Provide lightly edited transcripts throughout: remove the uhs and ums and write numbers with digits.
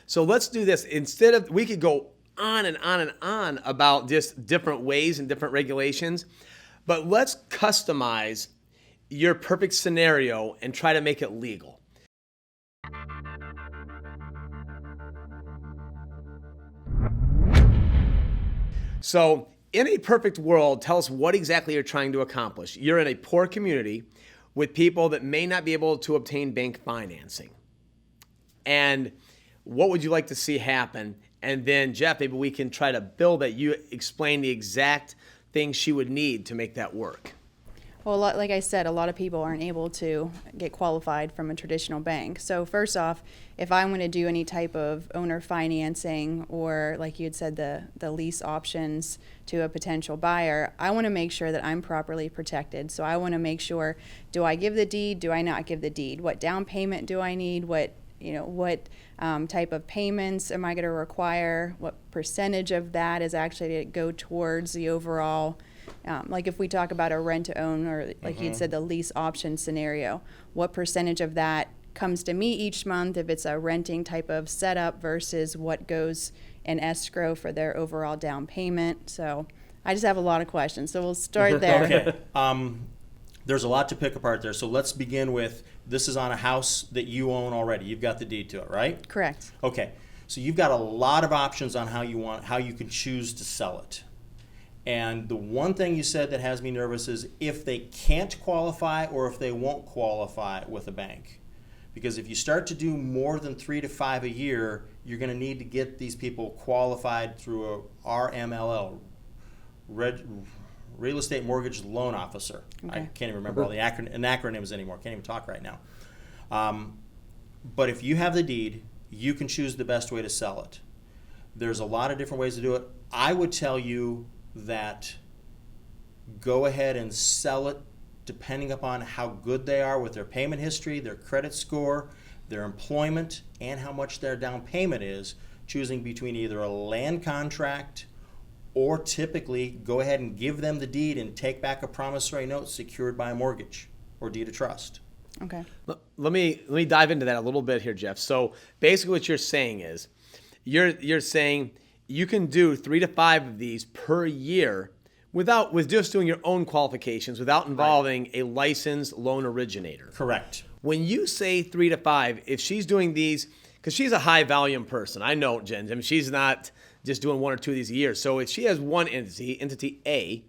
So let's do this. Instead of, we could go on and on and on about just different ways and different regulations, but let's customize your perfect scenario and try to make it legal. So in a perfect world, tell us what exactly you're trying to accomplish. You're in a poor community with people that may not be able to obtain bank financing. And what would you like to see happen? And then, Jeff, maybe we can try to build that. You explain the exact things she would need to make that work. Well, like I said, a lot of people aren't able to get qualified from a traditional bank. So first off, if I'm going to do any type of owner financing or, like you had said, the lease options to a potential buyer, I want to make sure that I'm properly protected. So I want to make sure, do I give the deed? Do I not give the deed? What down payment do I need? What type of payments am I going to require? What percentage of that is actually to go towards the overall, like if we talk about a rent to own, or like you'd said, the lease option scenario, what percentage of that comes to me each month if it's a renting type of setup versus what goes in escrow for their overall down payment. So I just have a lot of questions. So we'll start there. Okay. There's a lot to pick apart there. So let's begin with, this is on a house that you own already. You've got the deed to it, right? Correct. Okay. So you've got a lot of options on how you can choose to sell it. And the one thing you said that has me nervous is if they can't qualify or if they won't qualify with a bank. Because if you start to do more than 3 to 5 a year, you're going to need to get these people qualified through a RMLL, Real Estate Mortgage Loan Officer. Okay. I can't even remember all the acronyms anymore. Can't even talk right now. But if you have the deed, you can choose the best way to sell it. There's a lot of different ways to do it. I would tell you that go ahead and sell it depending upon how good they are with their payment history, their credit score, their employment, and how much their down payment is, choosing between either a land contract or typically go ahead and give them the deed and take back a promissory note secured by a mortgage or deed of trust. Okay. Let me dive into that a little bit here, Jeff. So basically what you're saying is, you're saying you can do 3 to 5 of these per year with just doing your own qualifications without involving a licensed loan originator. Correct. When you say 3 to 5, if she's doing these, because she's a high volume person, I know, Jen. I mean, she's not just doing 1 or 2 of these a year. So if she has one entity A,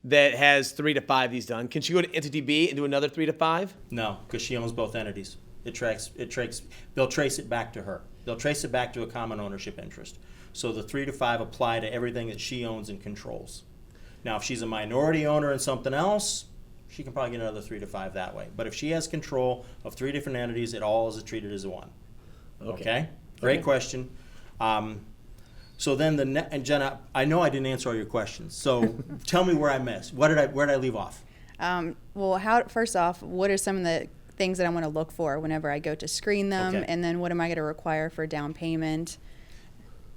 that has 3 to 5 of these done, can she go to entity B and do another 3 to 5? No, because she owns both entities. They'll trace it back to her. They'll trace it back to a common ownership interest. So the 3 to 5 apply to everything that she owns and controls. Now, if she's a minority owner in something else, she can probably get another 3 to 5 that way. But if she has control of 3 different entities, it all is treated as one. Okay? Great question. So then and Jenna, I know I didn't answer all your questions. So tell me where I missed. Where did I leave off? First off, what are some of the things that I want to look for whenever I go to screen them? Okay. And then what am I going to require for down payment?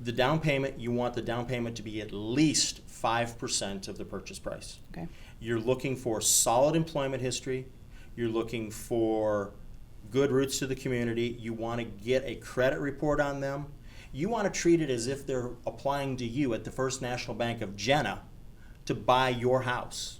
The down payment, you want the down payment to be at least 5% of the purchase price. Okay. You're looking for solid employment history. You're looking for good roots to the community. You want to get a credit report on them. You want to treat it as if they're applying to you at the First National Bank of Jenna to buy your house.